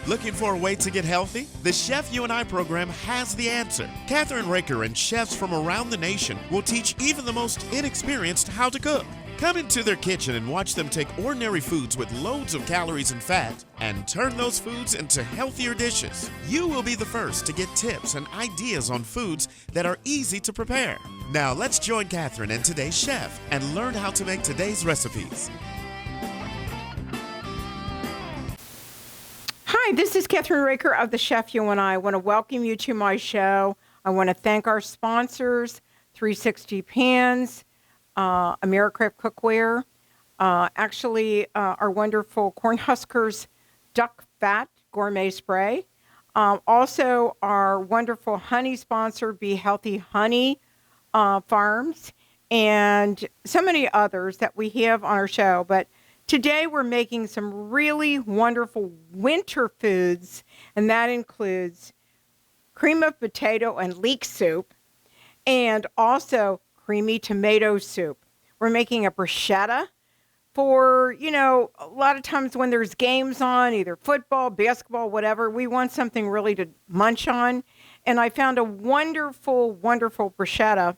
Looking for a way to get healthy? The Chef You and I program has the answer. Kathryn Raaker and chefs from around the nation will teach even the most inexperienced how to cook. Come into their kitchen and watch them take ordinary foods with loads of calories and fat and turn those foods into healthier dishes. You will be the first to get tips and ideas on foods that are easy to prepare. Now let's join Kathryn and today's chef and learn how to make today's recipes. Hi, this is Kathryn Raaker of the Chef You and I want to welcome you to my show. I want to thank our sponsors, 360 Pans, Americraft Cookware, our wonderful Cornhuskers Duck Fat Gourmet Spray, also our wonderful honey sponsor, Be Healthy Honey Farms, and so many others that we have on our show. But today we're making some really wonderful winter foods, and that includes cream of potato and leek soup, and also creamy tomato soup. We're making a bruschetta for, a lot of times when there's games on, either football, basketball, whatever, we want something really to munch on. And I found a wonderful, wonderful bruschetta,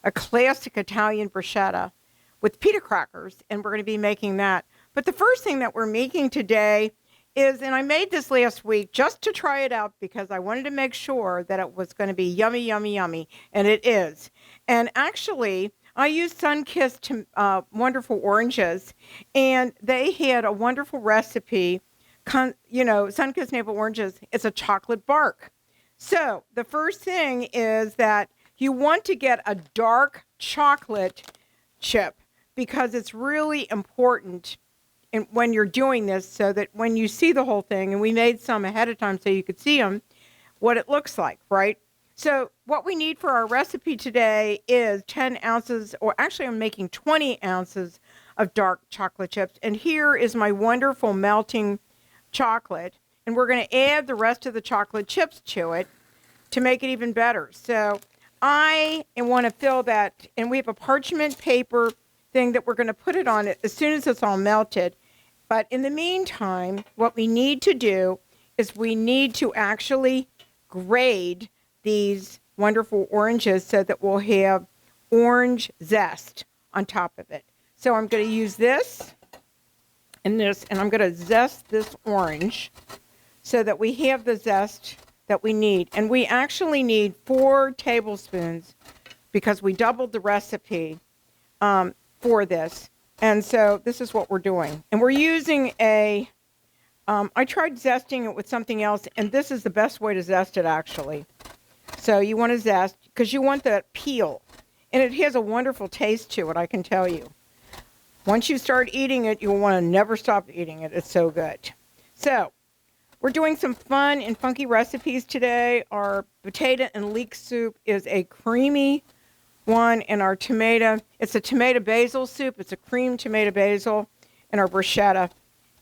a classic Italian bruschetta with pita crackers, and we're going to be making that. But the first thing that we're making today is, and I made this last week just to try it out because I wanted to make sure that it was going to be yummy, yummy, yummy, and it is. And actually, I used Sun-Kissed wonderful oranges, and they had a wonderful recipe. Sun-Kissed maple oranges, it's a chocolate bark. So the first thing is that you want to get a dark chocolate chip because it's really important when you're doing this so that when you see the whole thing, and we made some ahead of time so you could see them, what it looks like, right? So what we need for our recipe today is 10 ounces, or actually I'm making 20 ounces of dark chocolate chips. And here is my wonderful melting chocolate. And we're going to add the rest of the chocolate chips to it to make it even better. So I want to fill that, and we have a parchment paper thing that we're going to put it on it as soon as it's all melted. But in the meantime, what we need to do is we need to actually grade these wonderful oranges so that we'll have orange zest on top of it. So I'm going to use this and this, and I'm going to zest this orange so that we have the zest that we need. And we actually need 4 tablespoons because we doubled the recipe for this. And so this is what we're doing. And we're using I tried zesting it with something else, and this is the best way to zest it, actually. So you want to zest because you want that peel. And it has a wonderful taste to it, I can tell you. Once you start eating it, you'll want to never stop eating it. It's so good. So we're doing some fun and funky recipes today. Our potato and leek soup is a creamy one, and our tomato, it's a tomato basil soup. It's a cream tomato basil, and our bruschetta.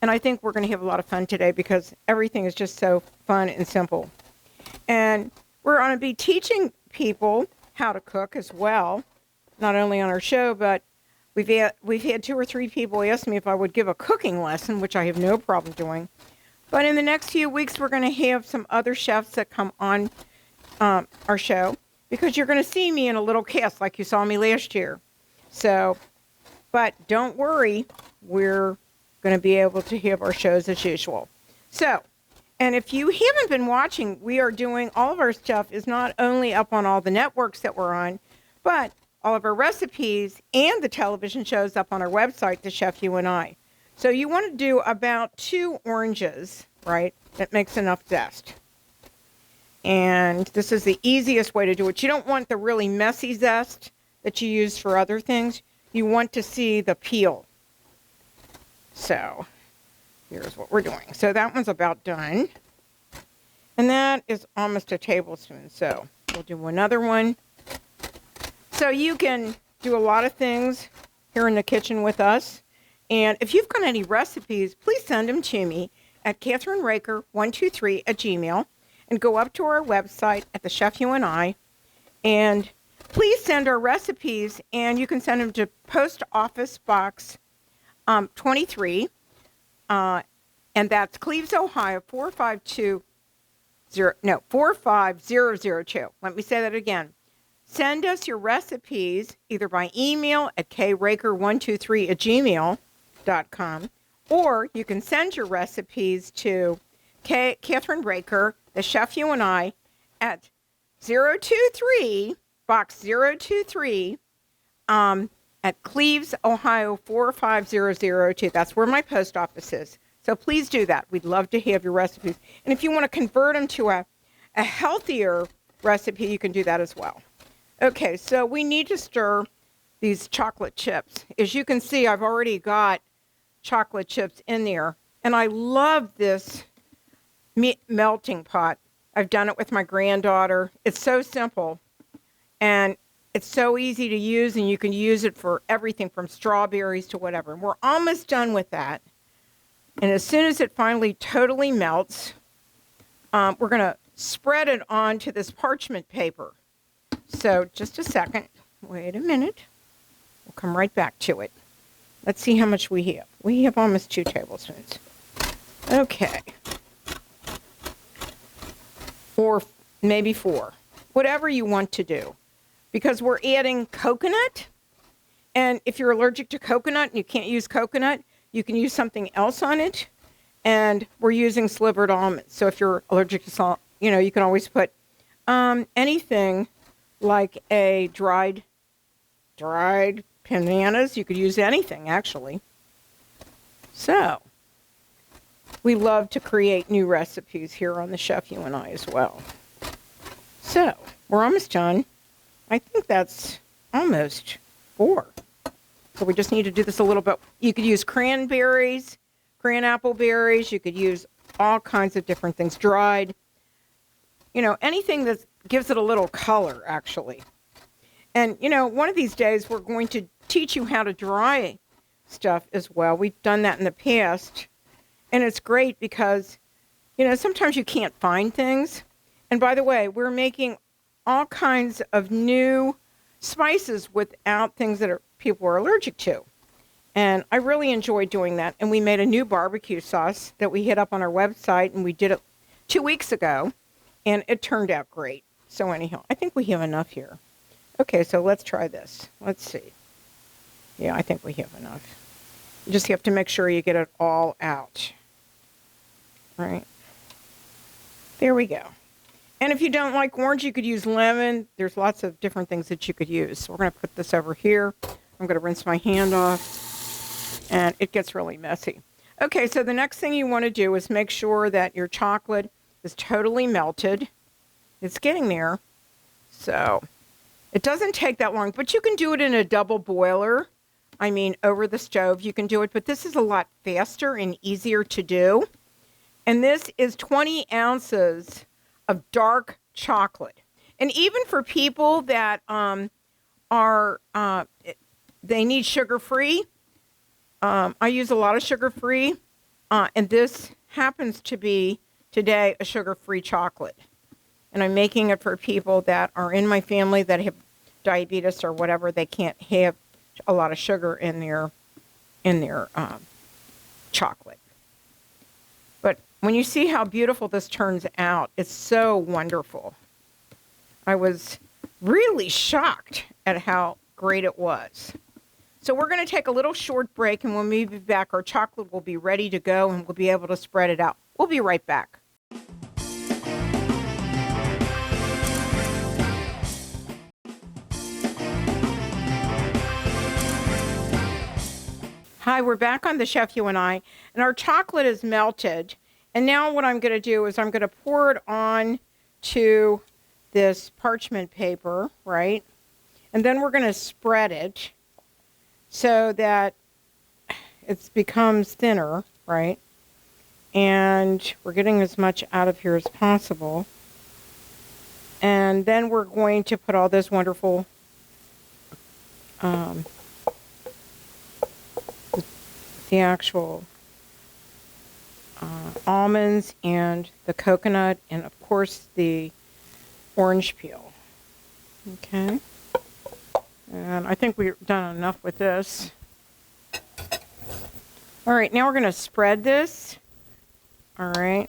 And I think we're going to have a lot of fun today because everything is just so fun and simple. And we're going to be teaching people how to cook as well, not only on our show, but we've had 2 or 3 people ask me if I would give a cooking lesson, which I have no problem doing. But in the next few weeks, we're going to have some other chefs that come on our show because you're going to see me in a little cast like you saw me last year. So, but don't worry, we're going to be able to have our shows as usual. So, and if you haven't been watching, we are doing all of our stuff is not only up on all the networks that we're on, but all of our recipes and the television shows up on our website, The Chef You and I. So you want to do about 2 oranges, right? That makes enough zest. And this is the easiest way to do it. You don't want the really messy zest that you use for other things. You want to see the peel. So here's what we're doing. So that one's about done. And that is almost a tablespoon. So we'll do another one. So you can do a lot of things here in the kitchen with us. And if you've got any recipes, please send them to me at kathrynraaker123@gmail.com and go up to our website at The Chef You and I. And please send our recipes, and you can send them to Post Office Box 23, And that's Cleves, Ohio, 45002. Let me say that again. Send us your recipes either by email at kraker123@gmail.com, or you can send your recipes to Kathryn Raaker, the Chef You and I, at 023, Box 023, at Cleves, Ohio, 45002. That's where my post office is. So please do that. We'd love to have your recipes. And if you want to convert them to a healthier recipe, you can do that as well. Okay, so we need to stir these chocolate chips. As you can see, I've already got chocolate chips in there. And I love this melting pot. I've done it with my granddaughter. It's so simple. And it's so easy to use, and you can use it for everything from strawberries to whatever. And we're almost done with that. And as soon as it finally totally melts, we're going to spread it onto this parchment paper. So just a second. Wait a minute. We'll come right back to it. Let's see how much we have. We have almost 2 tablespoons. Okay. Or maybe 4. Whatever you want to do. Because we're adding coconut. And if you're allergic to coconut and you can't use coconut, you can use something else on it. And we're using slivered almonds. So if you're allergic to salt, you can always put anything like a dried bananas. You could use anything, actually. So we love to create new recipes here on the Chef You and I as well. So we're almost done. I think that's almost 4. So we just need to do this a little bit. You could use cranberries, apple berries. You could use all kinds of different things, dried. Anything that gives it a little color, actually. And, one of these days we're going to teach you how to dry stuff as well. We've done that in the past. And it's great because, sometimes you can't find things. And by the way, we're making all kinds of new spices without things that people are allergic to. And I really enjoy doing that. And we made a new barbecue sauce that we hit up on our website, and we did it 2 weeks ago, and it turned out great. So anyhow, I think we have enough here. Okay, so let's try this. Let's see. Yeah, I think we have enough. You just have to make sure you get it all out. All right. There we go. And if you don't like orange, you could use lemon. There's lots of different things that you could use. So we're going to put this over here. I'm going to rinse my hand off. And it gets really messy. Okay, so the next thing you want to do is make sure that your chocolate is totally melted. It's getting there. So it doesn't take that long, but you can do it in a double boiler. Over the stove, you can do it, but this is a lot faster and easier to do. And this is 20 ounces of dark chocolate. And even for people that they need sugar-free, I use a lot of sugar-free, and this happens to be, today, a sugar-free chocolate. And I'm making it for people that are in my family that have diabetes or whatever. They can't have a lot of sugar in their chocolate. But when you see how beautiful this turns out, it's so wonderful. I was really shocked at how great it was. So we're going to take a little short break, and when we be back, our chocolate will be ready to go, and we'll be able to spread it out. We'll be right back. Hi, we're back on the Chef You and I, and our chocolate is melted. And now what I'm going to do is I'm going to pour it on to this parchment paper, right? And then we're going to spread it so that it becomes thinner, right? And we're getting as much out of here as possible. And then we're going to put all this wonderful the actual almonds and the coconut and, of course, the orange peel. Okay. And I think we've done enough with this. All right, now we're going to spread this All right.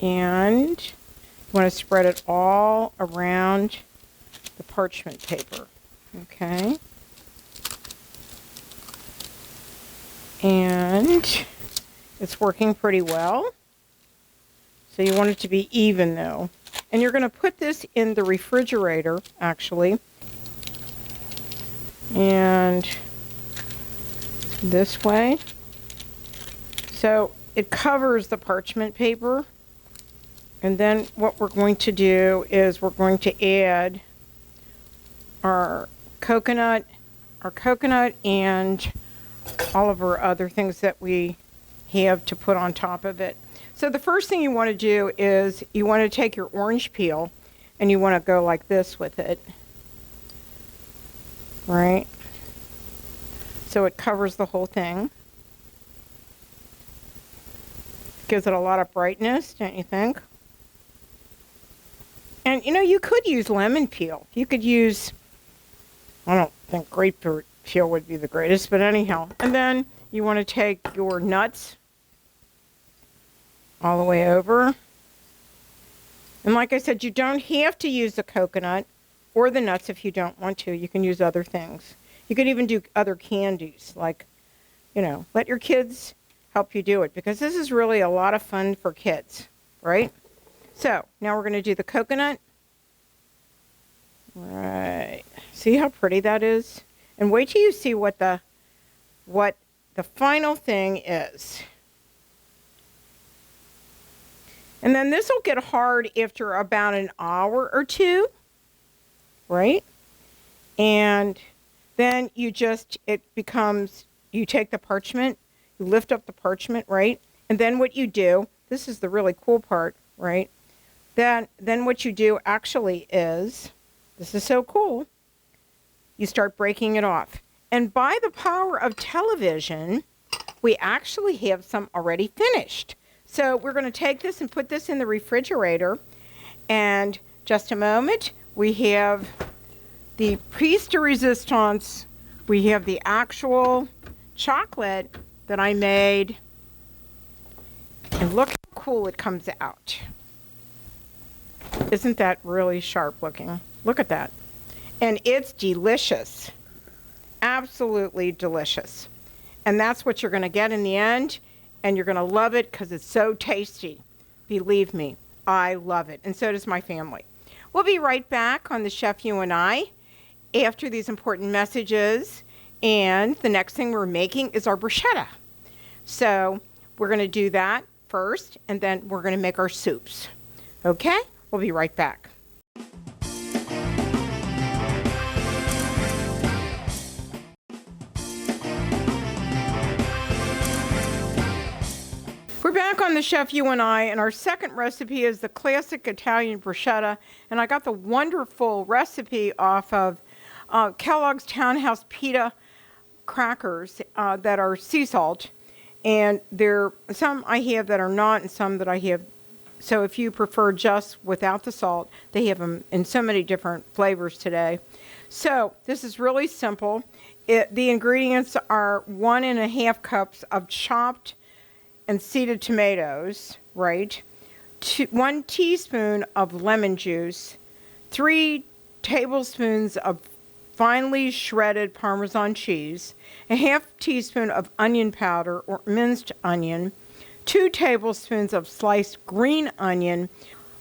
And you want to spread it all around the parchment paper. Okay. And it's working pretty well. So you want it to be even though. And you're going to put this in the refrigerator, actually. And this way. So it covers the parchment paper. And then what we're going to do is we're going to add our coconut and all of our other things that we have to put on top of it. So the first thing you want to do is you want to take your orange peel and you want to go like this with it. Right? So it covers the whole thing. Gives it a lot of brightness, don't you think? And you know, you could use lemon peel. You could use, I don't think grapefruit peel would be the greatest, but anyhow. And then you want to take your nuts all the way over. And like I said, you don't have to use the coconut or the nuts if you don't want to. You can use other things. You could even do other candies, like, you know, let your kids help you do it, because this is really a lot of fun for kids, right? So now we're going to do the coconut. Right. See how pretty that is? And wait till you see what the final thing is. And then this will get hard after about an hour or two, right? And then you take the parchment, you lift up the parchment, right? And then what you do, this is the really cool part, right? Then what you do actually is, this is so cool, you start breaking it off. And by the power of television, we actually have some already finished. So we're going to take this and put this in the refrigerator. And just a moment, we have the piece de resistance. We have the actual chocolate that I made. And look how cool it comes out. Isn't that really sharp looking? Look at that. And it's delicious. Absolutely delicious. And that's what you're going to get in the end. And you're going to love it because it's so tasty. Believe me, I love it. And so does my family. We'll be right back on the Chef You and I after these important messages. And the next thing we're making is our bruschetta. So we're going to do that first, and then we're going to make our soups. Okay? We'll be right back. We're back on the Chef You and I, and our second recipe is the Classic Italian Bruschetta. And I got the wonderful recipe off of Kellogg's Townhouse Pita crackers that are sea salt. And there some I have that are not, and some that I have. So if you prefer just without the salt, they have them in so many different flavors today. So this is really simple. The ingredients are 1.5 cups of chopped and seeded tomatoes, right? 1 teaspoon of lemon juice, 3 tablespoons of finely shredded Parmesan cheese, a half teaspoon of onion powder or minced onion, 2 tablespoons of sliced green onion,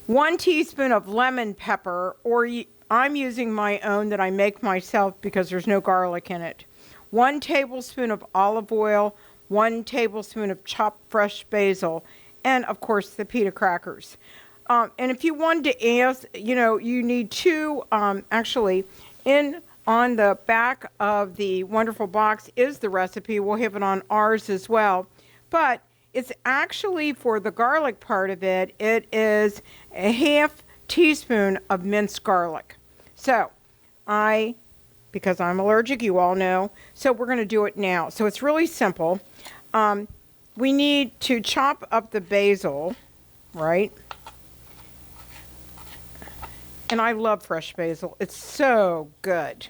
1 teaspoon of lemon pepper, or I'm using my own that I make myself because there's no garlic in it, 1 tablespoon of olive oil, 1 tablespoon of chopped fresh basil, and of course the pita crackers. And if you wanted to ask, you know, you need 2, actually, on the back of the wonderful box is the recipe. We'll have it on ours as well. But it's actually, for the garlic part of it, it is a half teaspoon of minced garlic. So because I'm allergic, you all know, so we're going to do it now. So it's really simple. We need to chop up the basil, right? And I love fresh basil. It's so good.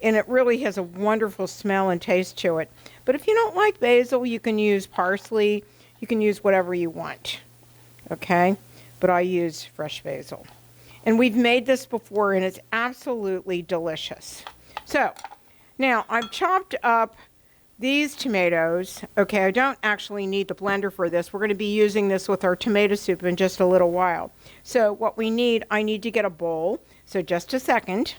And it really has a wonderful smell and taste to it. But if you don't like basil, you can use parsley. You can use whatever you want. okay? But I use fresh basil. And we've made this before, and it's absolutely delicious. So, now I've chopped up these tomatoes. Okay, I don't actually need the blender for this. We're going to be using this with our tomato soup in just a little while. So what we need, I need to get a bowl. So just a second.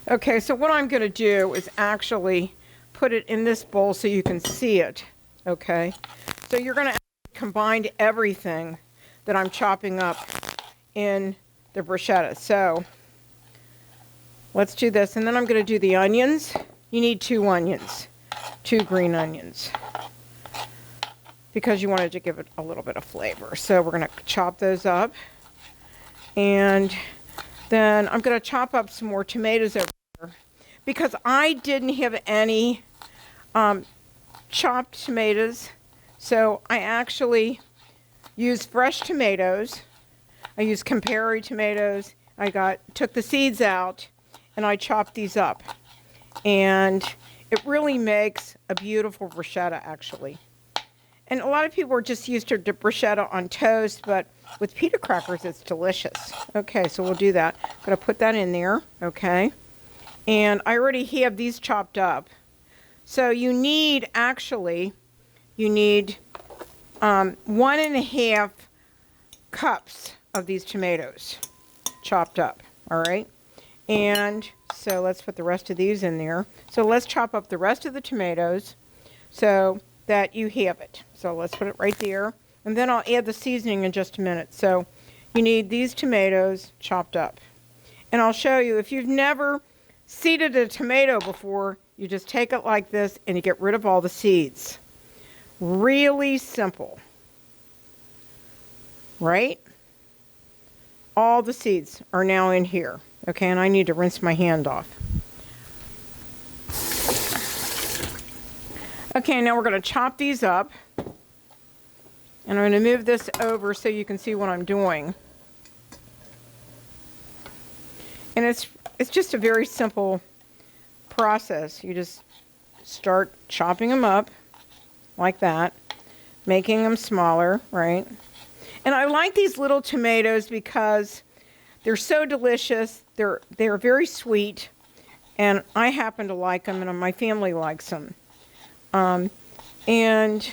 Okay, so what I'm going to do is actually put it in this bowl so you can see it. Okay, so you're going to combine everything that I'm chopping up in the bruschetta. So let's do this, and then I'm going to do the onions. You need 2 onions, 2 green onions, because you wanted to give it a little bit of flavor. So we're going to chop those up, and then I'm going to chop up some more tomatoes over here, because I didn't have any chopped tomatoes, so I actually used fresh tomatoes. I used Campari tomatoes. I took the seeds out, and I chopped these up. And it really makes a beautiful bruschetta, actually. And a lot of people are just used to bruschetta on toast, but with pita crackers, it's delicious. Okay, so we'll do that. I'm going to put that in there, okay? And I already have these chopped up. So you need 1.5 cups of these tomatoes chopped up, all right? And so let's put the rest of these in there. So let's chop up the rest of the tomatoes so that you have it. So let's put it right there. And then I'll add the seasoning in just a minute. So you need these tomatoes chopped up. And I'll show you, if you've never seeded a tomato before, you just take it like this and you get rid of all the seeds. Really simple, right? All the seeds are now in here. Okay, and I need to rinse my hand off. Okay, now we're going to chop these up. And I'm going to move this over so you can see what I'm doing. And it's just a very simple process. You just start chopping them up like that, making them smaller, right? And I like these little tomatoes because they're so delicious. They're very sweet, and I happen to like them, and my family likes them. And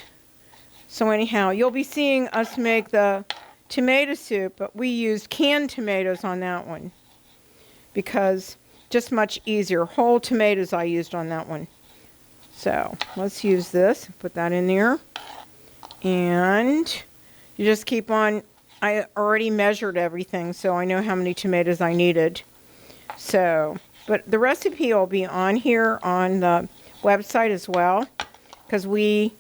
so anyhow, you'll be seeing us make the tomato soup, but we used canned tomatoes on that one because just much easier. Whole tomatoes I used on that one. So let's use this. Put that in there, and you just keep on. I already measured everything, so I know how many tomatoes I needed. So, but the recipe will be on here on the website as well, because we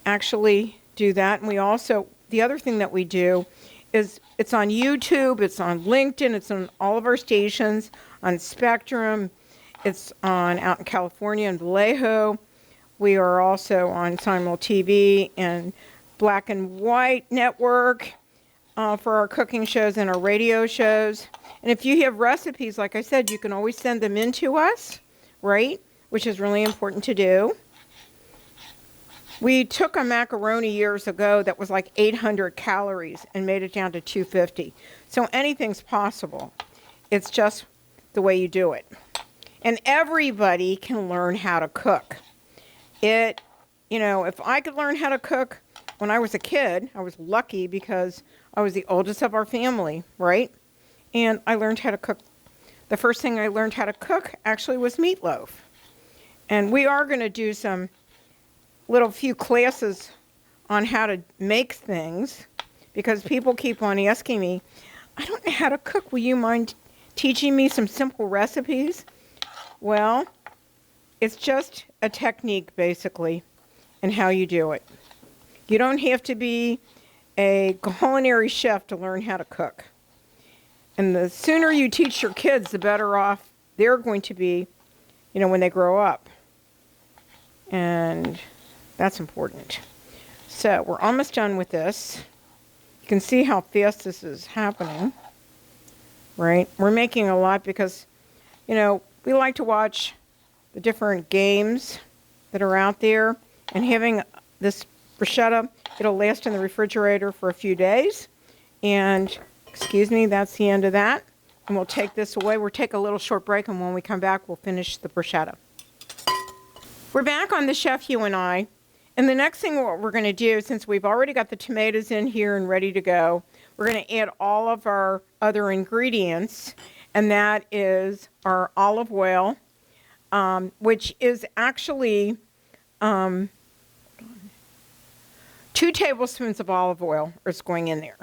actually do that. And we also, the other thing that we do is it's on YouTube, it's on LinkedIn, it's on all of our stations, on Spectrum, it's on out in California in Vallejo. We are also on Simul TV and Black and White Network for our cooking shows and our radio shows. And if you have recipes, like I said, you can always send them in to us, right? Which is really important to do. We took a macaroni years ago that was like 800 calories and made it down to 250. So anything's possible. It's just the way you do it. And everybody can learn how to cook. If I could learn how to cook when I was a kid, I was lucky because I was the oldest of our family, right? And I learned how to cook. The first thing I learned how to cook actually was meatloaf. And we are going to do some few classes on how to make things, because people keep on asking me, I don't know how to cook. Will you mind teaching me some simple recipes? Well, it's just a technique, basically, and how you do it. You don't have to be a culinary chef to learn how to cook. And the sooner you teach your kids, the better off they're going to be, when they grow up. And that's important. So we're almost done with this. You can see how fast this is happening, right? We're making a lot because, we like to watch the different games that are out there, and having this bruschetta, it'll last in the refrigerator for a few days, And, excuse me, that's the end of that. And we'll take this away. We'll take a little short break, and when we come back, we'll finish the bruschetta. We're back on the Chef You and I. And the next thing what we're going to do, since we've already got the tomatoes in here and ready to go, we're going to add all of our other ingredients. And that is our olive oil, which is actually 2 tablespoons of olive oil is going in there,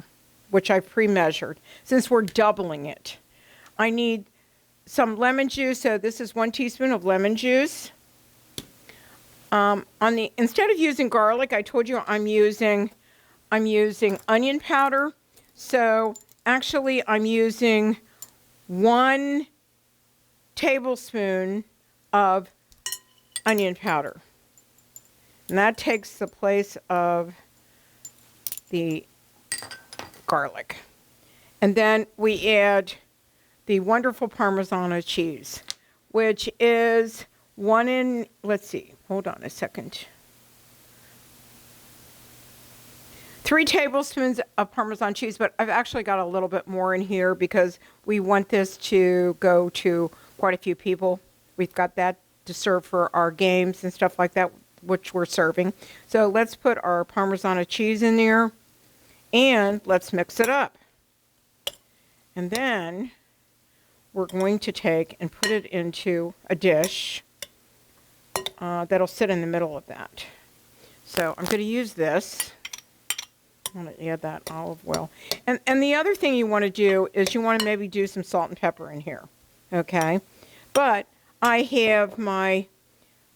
which I've pre-measured, since we're doubling it. I need some lemon juice, so this is 1 teaspoon of lemon juice. Instead of using garlic, I told you I'm using onion powder. So actually I'm using 1 tablespoon of onion powder. And that takes the place of the garlic. And then we add the wonderful Parmesan cheese, which is let's see, hold on a second. 3 tablespoons of Parmesan cheese, but I've actually got a little bit more in here because we want this to go to quite a few people. We've got that to serve for our games and stuff like that, which we're serving. So let's put our Parmesan cheese in there and let's mix it up. And then we're going to take and put it into a dish that'll sit in the middle of that. So I'm going to use this. I'm going to add that olive oil. And the other thing you want to do is you want to maybe do some salt and pepper in here. Okay? But I have my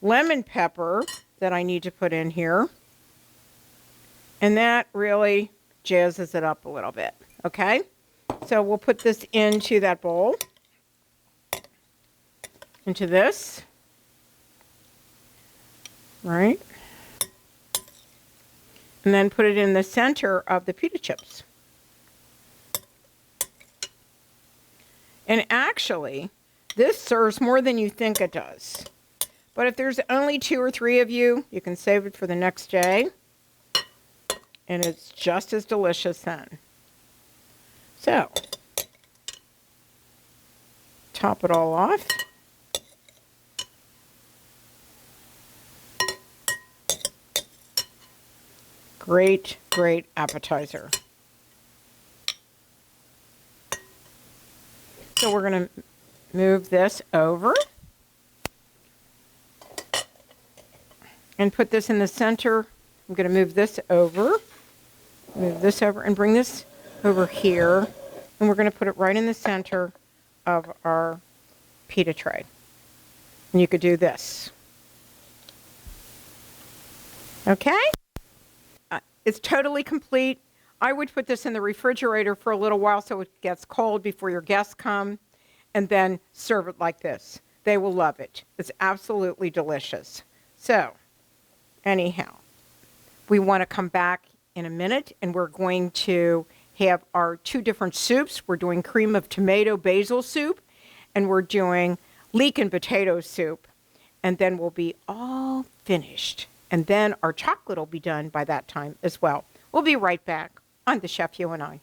lemon pepper that I need to put in here. And that really jazzes it up a little bit. Okay? So we'll put this into that bowl. Into this. Right? And then put it in the center of the pita chips. And actually, this serves more than you think it does. But if there's only 2 or 3 of you, you can save it for the next day. And it's just as delicious then. So, top it all off. Great, great appetizer. So we're going to move this over and put this in the center. I'm going to move this over, and bring this over here. And we're going to put it right in the center of our pita tray. And you could do this. Okay? It's totally complete. I would put this in the refrigerator for a little while so it gets cold before your guests come, and then serve it like this. They will love it. It's absolutely delicious. So, anyhow, we want to come back in a minute, and we're going to have our 2 different soups. We're doing cream of tomato basil soup, and we're doing leek and potato soup, and then we'll be all finished. And then our chocolate will be done by that time as well. We'll be right back on The Chef You and I.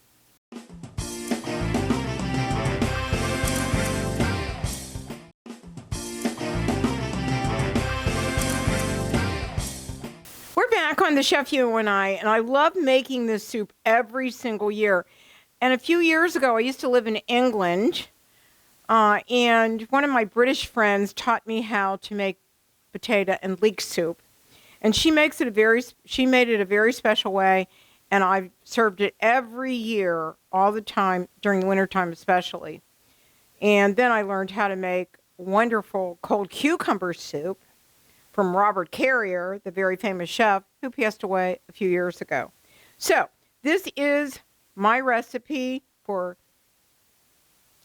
We're back on The Chef You and I love making this soup every single year. And a few years ago, I used to live in England, and one of my British friends taught me how to make potato and leek soup. And she made it a very special way, and I've served it every year, all the time, during the wintertime especially. And then I learned how to make wonderful cold cucumber soup from Robert Carrier, the very famous chef who passed away a few years ago. So this is my recipe for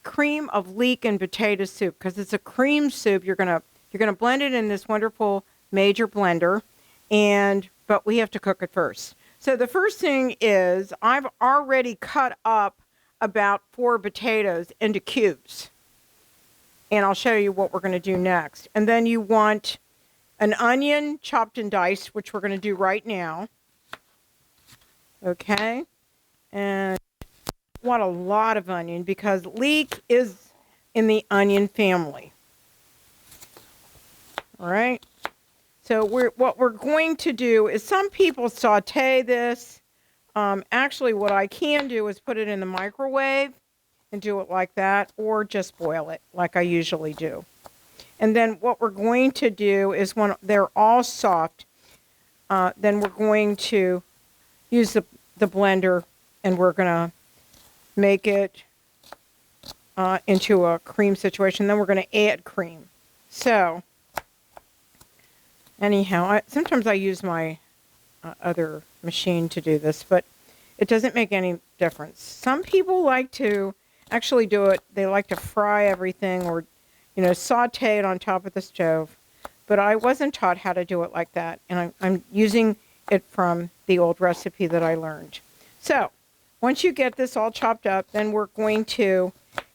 cream of leek and potato soup, because it's a cream soup. You're gonna blend it in this wonderful major blender. But we have to cook it first. So the first thing is I've already cut up about 4 potatoes into cubes. And I'll show you what we're going to do next. And then you want an onion chopped and diced, which we're going to do right now. Okay. And want a lot of onion because leek is in the onion family. All right. So what we're going to do is some people saute this. Actually, what I can do is put it in the microwave and do it like that, or just boil it like I usually do. And then what we're going to do is when they're all soft, then we're going to use the blender and we're going to make it into a cream situation. Then we're going to add cream. So anyhow, sometimes I use my other machine to do this, but it doesn't make any difference. Some people like to actually do it. They like to fry everything or, saute it on top of the stove. But I wasn't taught how to do it like that, and I'm using it from the old recipe that I learned. So once you get this all chopped up, then we're going to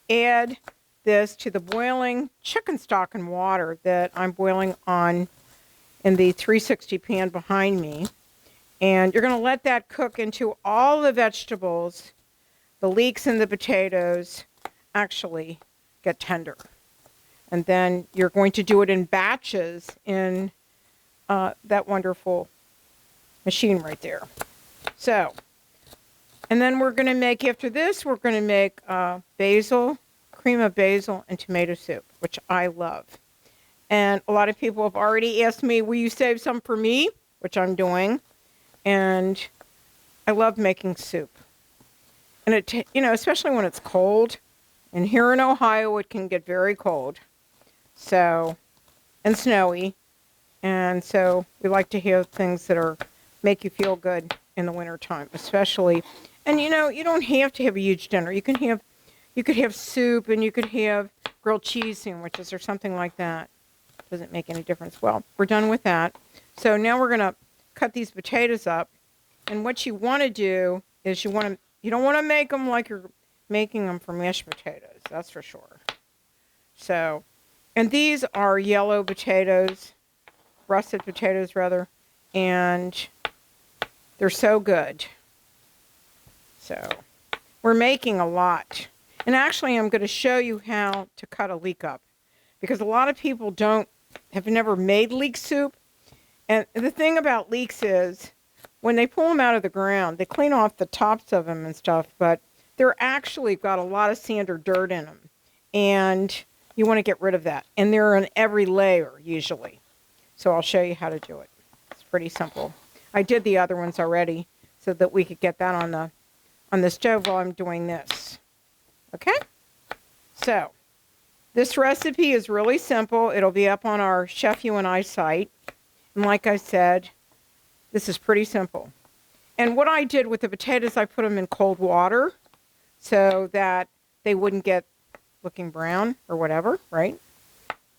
add this to the boiling chicken stock and water that I'm boiling on in the 360 pan behind me. And you're going to let that cook into all the vegetables. The leeks and the potatoes actually get tender. And then you're going to do it in batches in that wonderful machine right there. So, and then we're going to make, after this, we're going to make basil, cream of basil, and tomato soup, which I love. And a lot of people have already asked me, will you save some for me? Which I'm doing. And I love making soup. And it, especially when it's cold. And here in Ohio, it can get very cold. So, and snowy. And so we like to have things that make you feel good in the wintertime, especially. And you don't have to have a huge dinner. You could have soup, and you could have grilled cheese sandwiches or something like that. Doesn't make any difference. Well, we're done with that. So now we're going to cut these potatoes up. And what you want to do is you don't want to make them like you're making them for mashed potatoes. That's for sure. So, and these are yellow potatoes, russet potatoes rather, and they're so good. So, we're making a lot. And actually, I'm going to show you how to cut a leek up, because a lot of people have never made leek soup. And the thing about leeks is, when they pull them out of the ground, they clean off the tops of them and stuff, but they're actually got a lot of sand or dirt in them. And you want to get rid of that. And they're in every layer, usually. So I'll show you how to do it. It's pretty simple. I did the other ones already so that we could get that on the stove while I'm doing this. Okay? So, this recipe is really simple. It'll be up on our Chef You and I site. And like I said, this is pretty simple. And what I did with the potatoes, I put them in cold water so that they wouldn't get looking brown or whatever, right?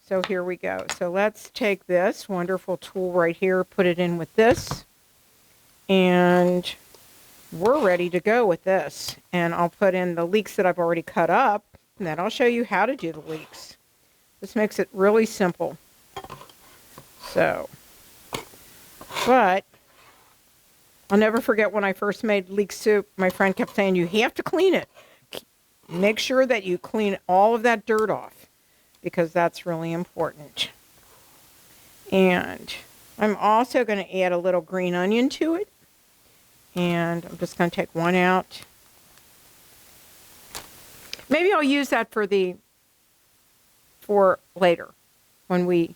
So here we go. So let's take this wonderful tool right here, put it in with this, and we're ready to go with this. And I'll put in the leeks that I've already cut up, and then I'll show you how to do the leeks. This makes it really simple. So, but I'll never forget when I first made leek soup, my friend kept saying, you have to clean it. Make sure that you clean all of that dirt off, because that's really important. And I'm also going to add a little green onion to it. And I'm just going to take one out. Maybe I'll use that for later when we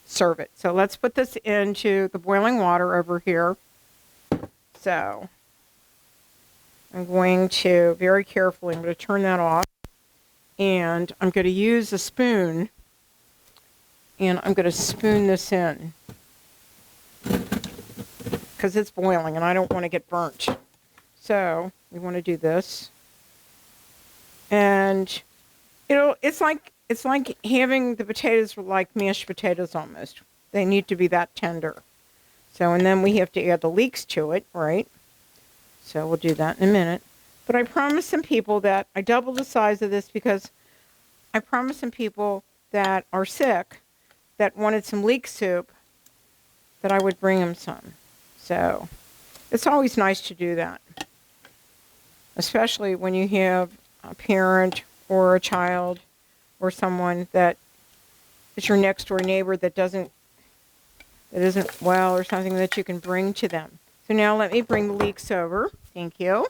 serve it. So let's put this into the boiling water over here. So I'm going to very carefully, I'm going to turn that off. And I'm going to use a spoon. And I'm going to spoon this in, because it's boiling and I don't want to get burnt. So we want to do this. And it's like having the potatoes like mashed potatoes almost. They need to be that tender. So, and then we have to add the leeks to it, right? So we'll do that in a minute. But I promised some people that I doubled the size of this, because I promised some people that are sick that wanted some leek soup that I would bring them some. So it's always nice to do that. especially when you have a parent or a child or someone that is your next door neighbor that isn't well or something that you can bring to them. So now let me bring the leeks over. Thank you.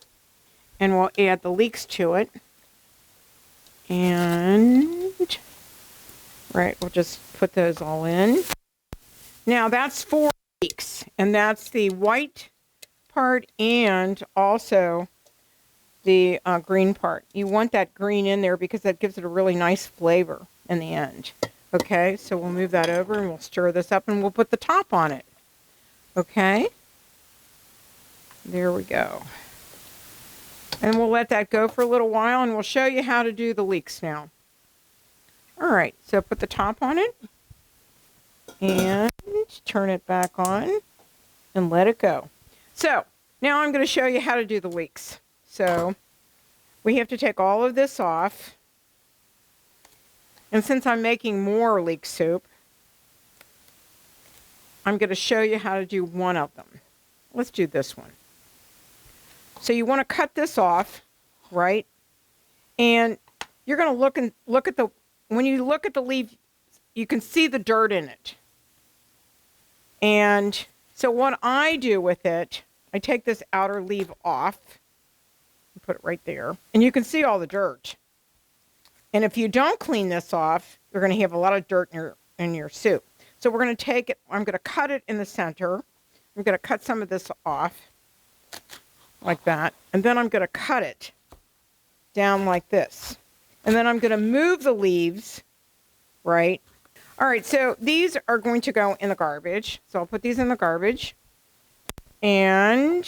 And we'll add the leeks to it. And, right, we'll just put those all in. Now that's 4 leeks, and that's the white part and also the green part. You want that green in there because that gives it a really nice flavor in the end. Okay, so we'll move that over and we'll stir this up and we'll put the top on it. Okay, there we go. And we'll let that go for a little while and we'll show you how to do the leeks now. All right, so put the top on it and turn it back on and let it go. So now I'm going to show you how to do the leeks. So we have to take all of this off. And since I'm making more leek soup, I'm going to show you how to do one of them. Let's do this one. So you want to cut this off, right? And you're going to look at the, when you look at the leaf, you can see the dirt in it. And so what I do with it, I take this outer leaf off, and put it right there, and you can see all the dirt. And if you don't clean this off, you're going to have a lot of dirt in your soup. So we're going to take it, I'm going to cut it in the center. I'm going to cut some of this off like that. And then I'm going to cut it down like this. And then I'm going to move the leaves, right? All right, so these are going to go in the garbage. So I'll put these in the garbage. And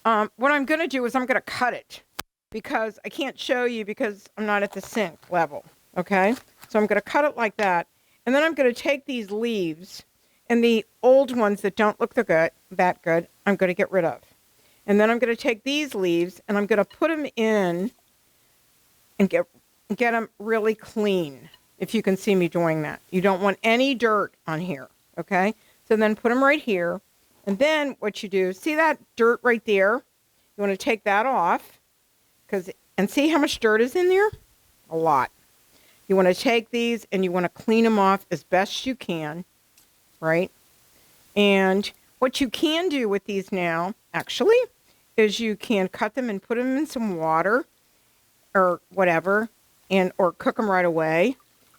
what I'm going to do is I'm going to cut it because I can't show you because I'm not at the sink level, okay? So I'm going to cut it like that. And then I'm going to take these leaves and the old ones that don't look that good, I'm going to get rid of. And then I'm going to take these leaves and I'm going to put them in and get them really clean, if you can see me doing that. You don't want any dirt on here, okay? So then put them right here. And then what you do, see that dirt right there? You want to take that off and see how much dirt is in there? A lot. You want to take these and you want to clean them off as best you can, right? And what you can do with these now, actually, is you can cut them and put them in some water or whatever, or cook them right away.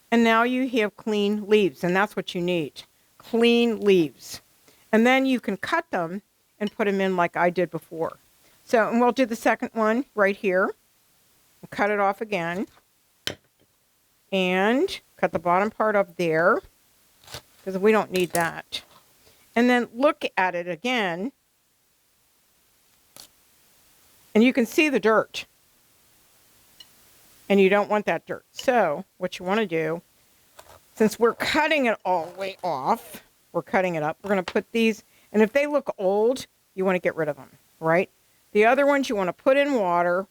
And now you have clean leaves, and that's what you need, clean leaves. And then you can cut them and put them in like I did before. So, and we'll do the second one right here. We'll cut it off again. And cut the bottom part up there, because we don't need that. And then look at it again. And you can see the dirt. And you don't want that dirt. So what you want to do, since we're cutting it all the way off, we're cutting it up. We're going to put these, and if they look old, you want to get rid of them, right? The other ones you want to put in water,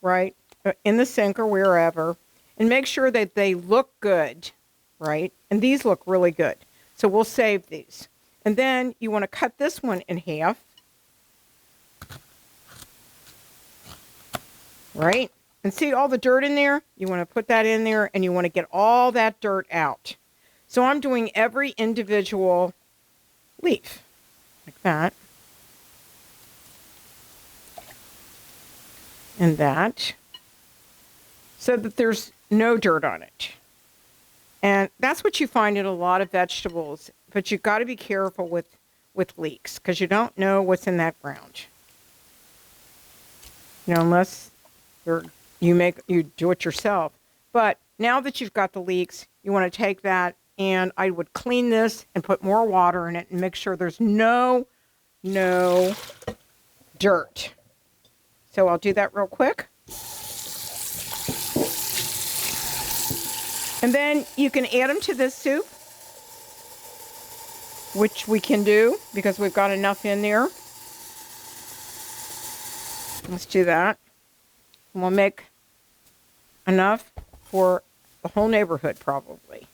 right, in the sink or wherever, and make sure that they look good, right? And these look really good. So we'll save these. And then you want to cut this one in half, right? And see all the dirt in there? You want to put that in there and you want to get all that dirt out. So I'm doing every individual leaf like that. And that. So that there's no dirt on it. And that's what you find in a lot of vegetables. But you've got to be careful with leeks because you don't know what's in that ground. You know, unless you do it yourself. But now that you've got the leeks, you want to take that and I would clean this and put more water in it and make sure there's no dirt. So I'll do that real quick. And then you can add them to this soup, which we can do because we've got enough in there. Let's do that. And we'll make enough for the whole neighborhood probably.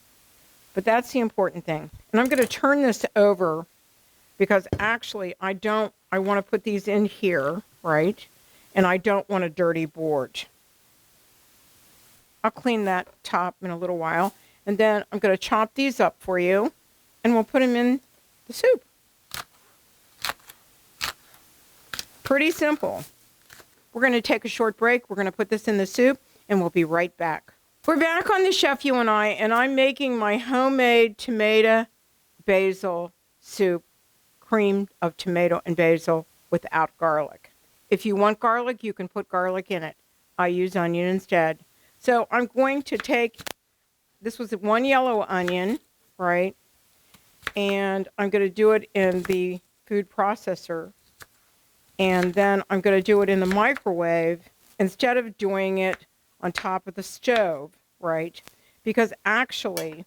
But that's the important thing. And I'm going to turn this over because actually I want to put these in here, right? and I don't want a dirty board. I'll clean that top in a little while. And then I'm going to chop these up for you, and we'll put them in the soup. Pretty simple. We're going to take a short break. We're going to put this in the soup, and we'll be right back. We're back on the Chef You and I'm making my homemade tomato basil soup, cream of tomato and basil without garlic. If you want garlic, you can put garlic in it. I use onion instead. So I'm going to take, this was one yellow onion, right? And I'm going to do it in the food processor. And then I'm going to do it in the microwave instead of doing it on top of the stove, right? Because actually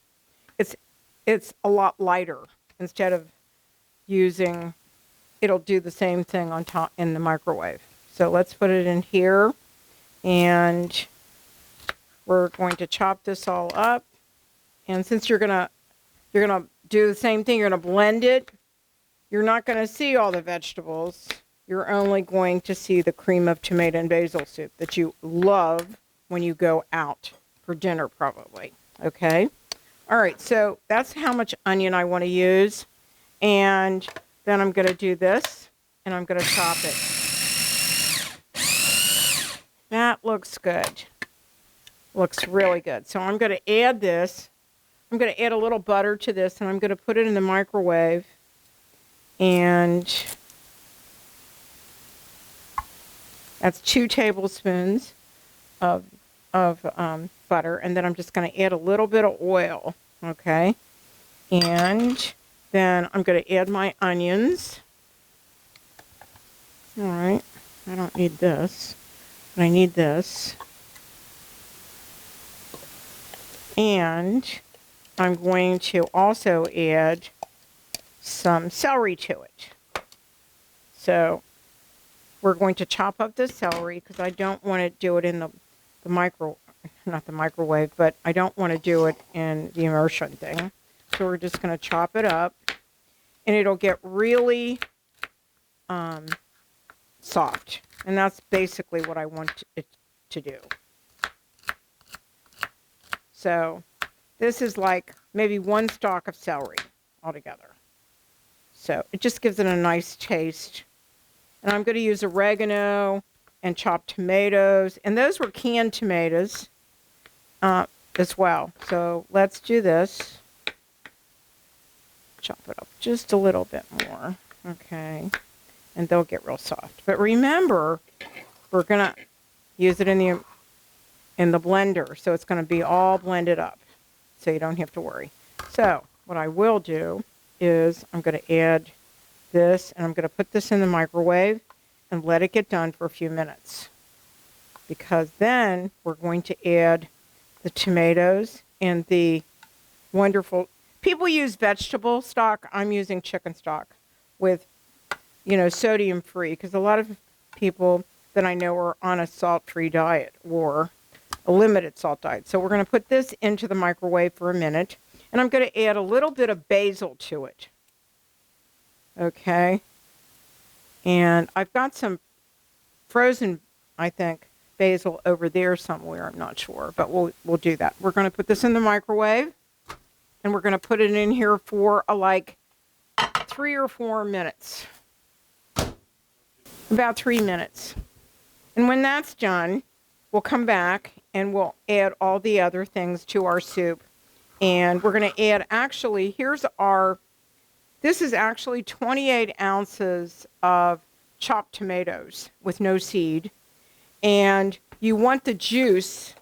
it's a lot lighter. Instead of using, it'll do the same thing on top in the microwave. So let's put it in here, and we're going to chop this all up. And since you're gonna do the same thing, you're gonna blend it. You're not gonna see all the vegetables. You're only going to see the cream of tomato and basil soup that you love when you go out for dinner, probably. Okay. All right. So that's how much onion I want to use, and then I'm going to do this, and I'm going to chop it. That looks good. Looks really good. So I'm going to add this. I'm going to add a little butter to this, and I'm going to put it in the microwave. And that's 2 tablespoons of butter. And then I'm just going to add a little bit of oil. Okay. And then I'm going to add my onions. All right. I don't need this, but I need this. And I'm going to also add some celery to it. So we're going to chop up the celery because I don't want to do it in the not the microwave, but I don't want to do it in the immersion thing. So we're just going to chop it up, and it'll get really soft. And that's basically what I want it to do. So this is like maybe 1 stalk of celery altogether. So it just gives it a nice taste. And I'm going to use oregano and chopped tomatoes. And those were canned tomatoes as well. So let's do this. Chop it up just a little bit more. Okay. And they'll get real soft. But remember, we're going to use it in the blender. So it's going to be all blended up. So you don't have to worry. So what I will do is I'm going to add this, and I'm going to put this in the microwave and let it get done for a few minutes. Because then we're going to add the tomatoes and the wonderful, people use vegetable stock. I'm using chicken stock with, sodium free, because a lot of people that I know are on a salt-free diet or a limited salt diet. So we're going to put this into the microwave for a minute, and I'm going to add a little bit of basil to it. Okay. And I've got some frozen, I think, basil over there somewhere. I'm not sure, but we'll do that. We're going to put this in the microwave, and we're going to put it in here for like 3 or 4 minutes. About 3 minutes. And when that's done, we'll come back and we'll add all the other things to our soup. And we're going to add, actually, this is actually 28 ounces of chopped tomatoes with no seed. And you want the juice.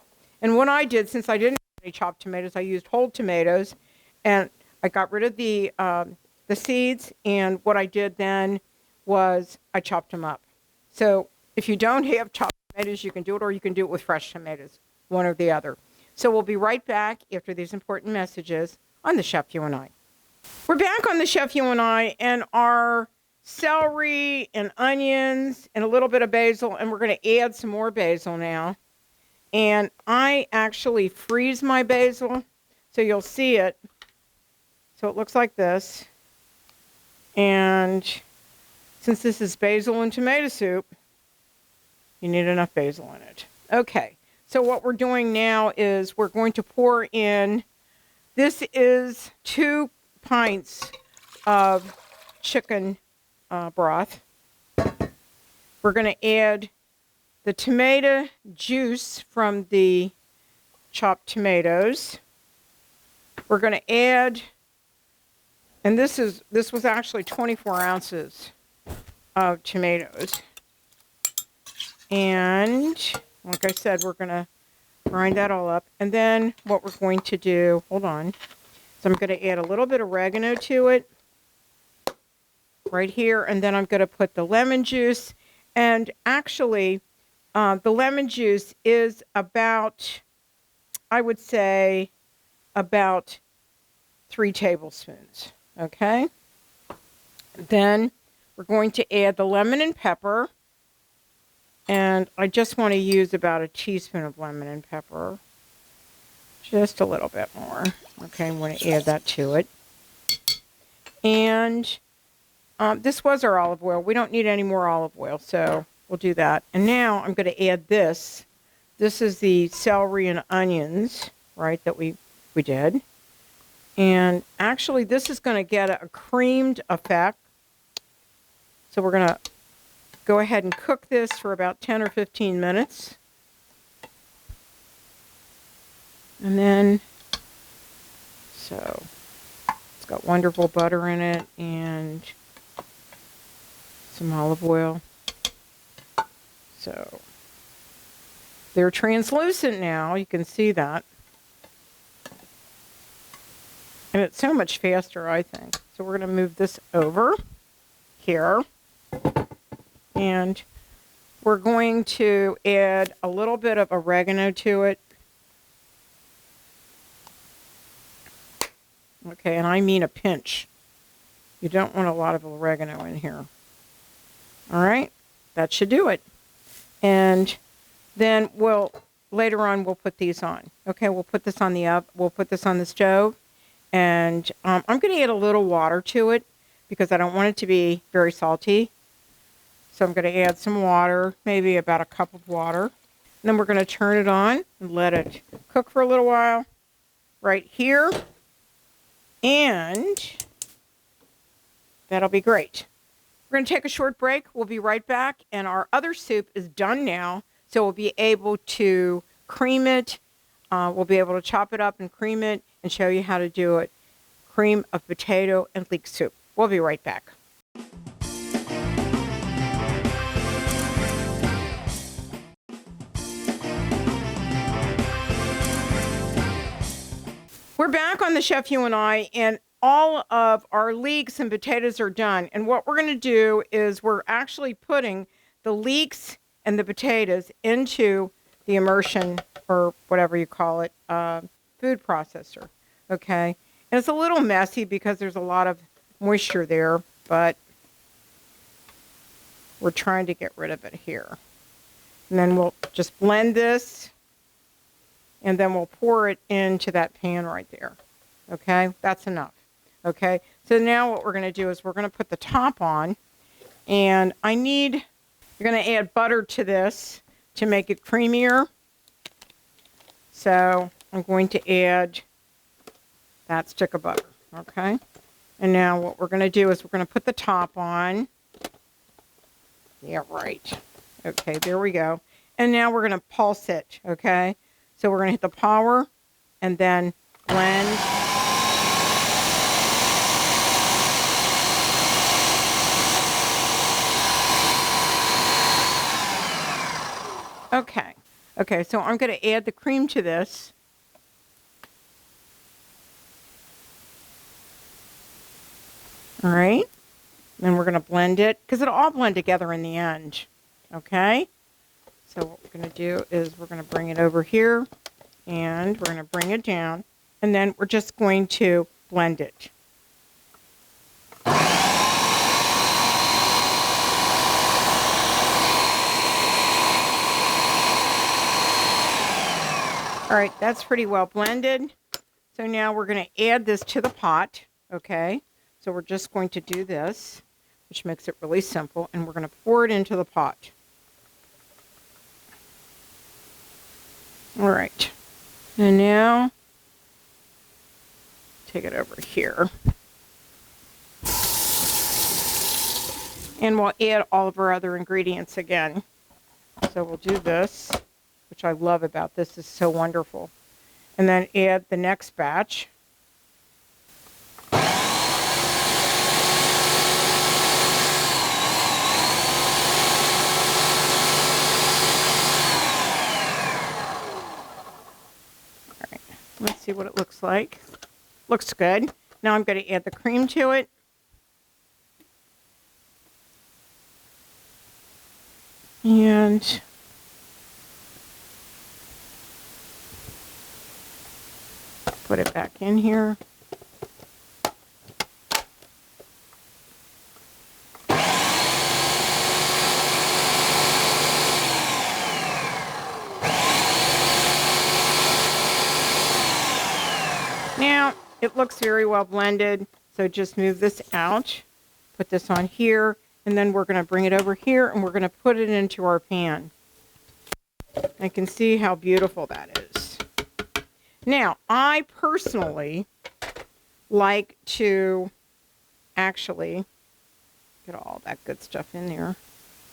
And what I did, since I didn't have any chopped tomatoes, I used whole tomatoes. And I got rid of the seeds. And what I did then was I chopped them up. So if you don't have chopped tomatoes, you can do it, or you can do it with fresh tomatoes, one or the other. So we'll be right back after these important messages on the Chef You and I. We're back on the Chef You and our celery and onions and a little bit of basil, and we're going to add some more basil now. And I actually freeze my basil, so you'll see it. So it looks like this. And since this is basil and tomato soup, You need enough basil in it. Okay, so what we're doing now is we're going to pour in, this is 2 pints of chicken broth. We're going to add the tomato juice from the chopped tomatoes. We're going to add, and this was actually 24 ounces of tomatoes. And like I said, we're going to grind that all up. And then what we're going to do, hold on. So I'm going to add a little bit of oregano to it right here. And then I'm going to put the lemon juice. And actually, the lemon juice is about, I would say, about 3 tablespoons. Okay? Then we're going to add the lemon and pepper. And I just want to use about a teaspoon of lemon and pepper. Just a little bit more. Okay, I'm going to add that to it. And this was our olive oil. We don't need any more olive oil, so we'll do that. And now I'm going to add this. This is the celery and onions, right, that we did. And actually, this is going to get a creamed effect. So we're going to go ahead and cook this for about 10 or 15 minutes. And then, so it's got wonderful butter in it and some olive oil. So they're translucent now. You can see that. And it's so much faster, I think. So we're going to move this over here. And we're going to add a little bit of oregano to it. Okay, and I mean a pinch. You don't want a lot of oregano in here. All right, that should do it. And then later on we'll put these on. Okay, we'll put this on the stove. And I'm going to add a little water to it because I don't want it to be very salty. So I'm going to add some water, maybe about a cup of water. And then we're going to turn it on and let it cook for a little while right here. And that'll be great. We're going to take a short break. We'll be right back. And our other soup is done now. So we'll be able to cream it. We'll be able to chop it up and cream it and show you how to do it. Cream of potato and leek soup. We'll be right back. We're back on the Chef You and I, and all of our leeks and potatoes are done. And what we're going to do is we're actually putting the leeks and the potatoes into the immersion, or whatever you call it, food processor. Okay? And it's a little messy because there's a lot of moisture there, but we're trying to get rid of it here. And then we'll just blend this. And then we'll pour it into that pan right there. Okay, that's enough. Okay, so now what we're going to do is we're going to put the top on. And you're going to add butter to this to make it creamier. So I'm going to add that stick of butter. Okay, and now what we're going to do is we're going to put the top on. Yeah, right. Okay, there we go. And now we're going to pulse it. Okay. So we're going to hit the power and then blend. Okay. Okay, so I'm going to add the cream to this. All right. Then we're going to blend it because it'll all blend together in the end. Okay. So what we're going to do is we're going to bring it over here, and we're going to bring it down, and then we're just going to blend it. All right, that's pretty well blended. So now we're going to add this to the pot, okay? So we're just going to do this, which makes it really simple, and we're going to pour it into the pot. All right. And now, take it over here. And we'll add all of our other ingredients again. So we'll do this, which I love about this. It's so wonderful. And then add the next batch. Let's see what it looks like. Looks good. Now I'm going to add the cream to it. And put it back in here. Now, it looks very well blended, so just move this out, put this on here, and then we're going to bring it over here, and we're going to put it into our pan. I can see how beautiful that is. Now, I personally like to actually get all that good stuff in there.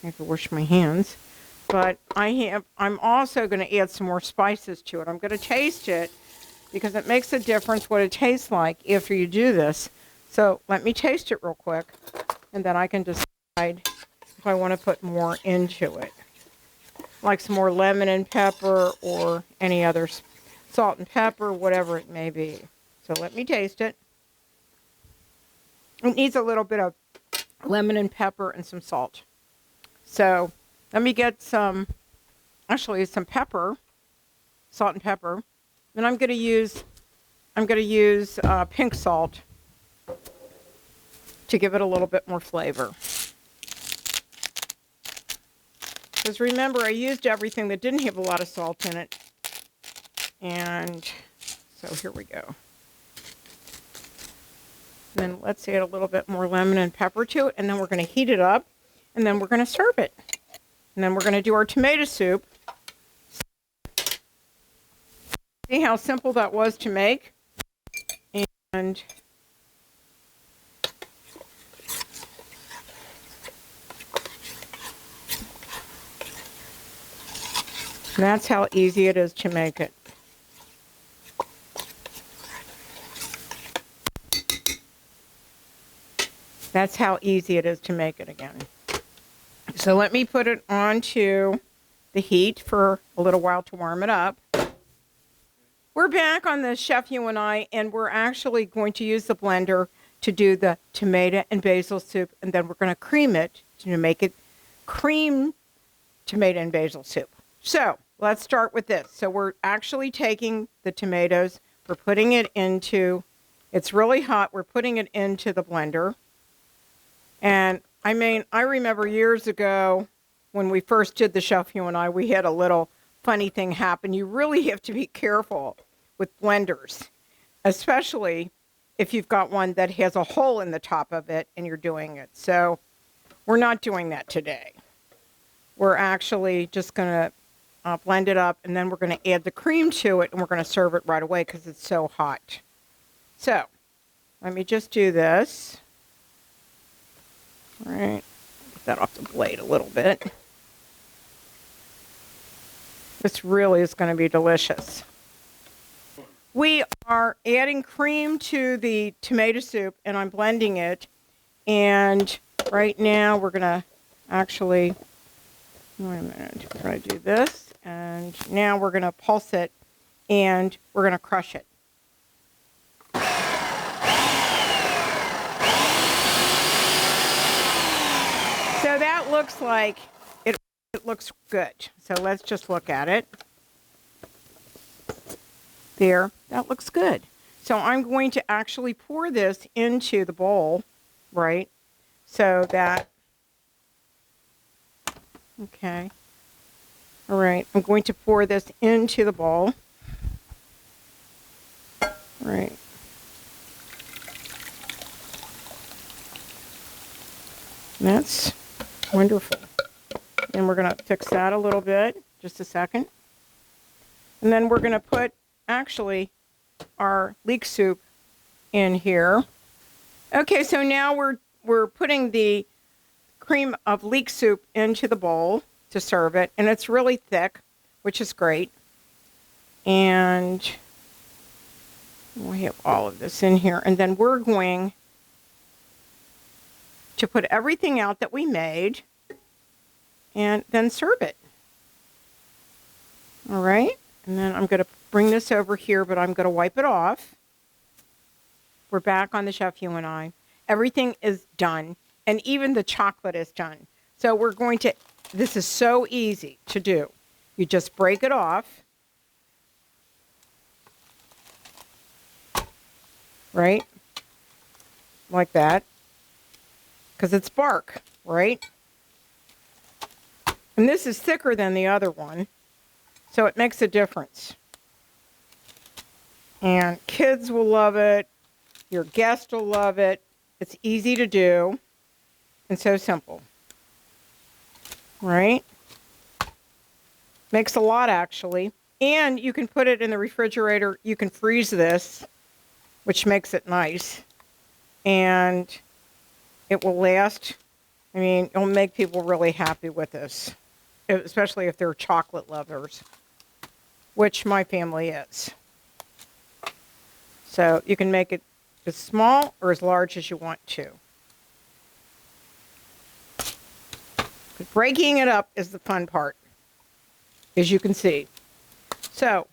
I have to wash my hands. But I'm also going to add some more spices to it. I'm going to taste it, because it makes a difference what it tastes like after you do this. So let me taste it real quick, and then I can decide if I want to put more into it. Like some more lemon and pepper or any other salt and pepper, whatever it may be. So let me taste it. It needs a little bit of lemon and pepper and some salt. So let me get some pepper, salt and pepper. And I'm going to use pink salt to give it a little bit more flavor. Because remember, I used everything that didn't have a lot of salt in it. And so here we go. Then let's add a little bit more lemon and pepper to it. And then we're going to heat it up. And then we're going to serve it. And then we're going to do our tomato soup. See how simple that was to make? And that's how easy it is to make it. That's how easy it is to make it again. So let me put it onto the heat for a little while to warm it up. We're back on the Chef You and I, and we're actually going to use the blender to do the tomato and basil soup, and then we're going to cream it to make it cream tomato and basil soup. So let's start with this. So we're actually taking the tomatoes, we're putting it into, it's really hot, we're putting it into the blender. And I mean, I remember years ago when we first did the Chef You and I, we had a little funny thing happen. You really have to be careful with blenders, especially if you've got one that has a hole in the top of it and you're doing it. So we're not doing that today. We're actually just going to blend it up, and then we're going to add the cream to it, and we're going to serve it right away because it's so hot. So let me just do this. All right, get that off the blade a little bit. This really is going to be delicious. We are adding cream to the tomato soup, and I'm blending it. And right now we're going to actually, wait a minute, we're going to do this. And now we're going to pulse it, and we're going to crush it. So that looks like it looks good. So let's just look at it. There, that looks good. So I'm going to actually pour this into the bowl, right? So that, okay. All right, I'm going to pour this into the bowl. All right. That's wonderful. And we're going to fix that a little bit, just a second. And then we're going to put, actually, our leek soup in here. Okay, so now we're putting the cream of leek soup into the bowl to serve it. And it's really thick, which is great. And we have all of this in here. And then we're going to put everything out that we made and then serve it. All right. And then I'm going to bring this over here, but I'm going to wipe it off. We're back on the Chef You and I. Everything is done. And even the chocolate is done. So we're going to, this is so easy to do. You just break it off. Right? Like that. Because it's bark, right? And this is thicker than the other one. So it makes a difference. And kids will love it. Your guests will love it. It's easy to do. And so simple. Right? Makes a lot, actually. And you can put it in the refrigerator. You can freeze this, which makes it nice. And it will last. I mean, it'll make people really happy with this, especially if they're chocolate lovers, which my family is. So you can make it as small or as large as you want to. But breaking it up is the fun part, as you can see. So,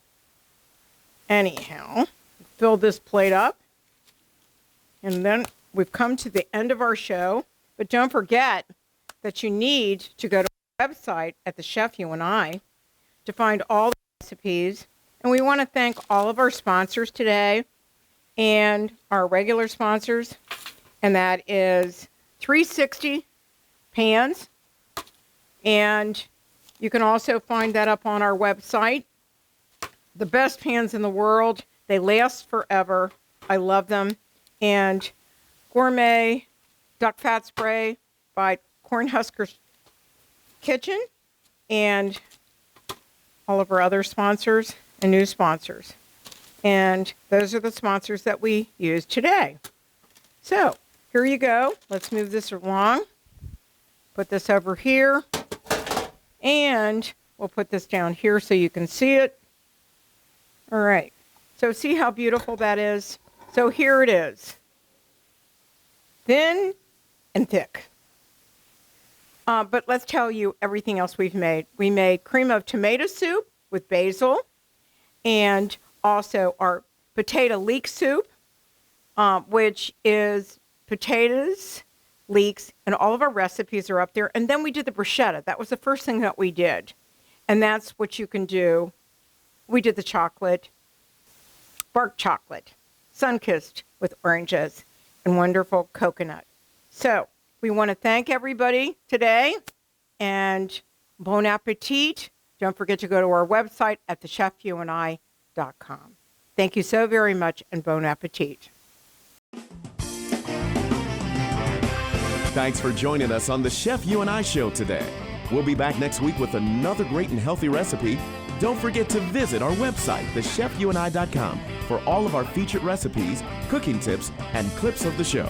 anyhow, fill this plate up. And then we've come to the end of our show. But don't forget that you need to go to our website at the Chef You and I to find all the recipes. And we want to thank all of our sponsors today and our regular sponsors. And that is 360 Pans. And you can also find that up on our website. The best pans in the world. They last forever. I love them. And Gourmet Duck Fat Spray by Cornhuskers Kitchen. And all of our other sponsors and new sponsors. And those are the sponsors that we use today. So, here you go. Let's move this along. Put this over here. And we'll put this down here so you can see it. All right. So see how beautiful that is? So here it is. Thin and thick. But let's tell you everything else we've made. We made cream of tomato soup with basil. And also our potato leek soup, which is potatoes, leeks, and all of our recipes are up there. And then we did the bruschetta. That was the first thing that we did. And that's what you can do. We did the chocolate, bark chocolate, sun-kissed with oranges, and wonderful coconut. So we want to thank everybody today. And bon appetit. Don't forget to go to our website at thechefyouandi.com. Thank you so very much, and bon appetit. Thanks for joining us on the Chef You and I show today. We'll be back next week with another great and healthy recipe. Don't forget to visit our website, thechefyouandi.com, for all of our featured recipes, cooking tips, and clips of the show.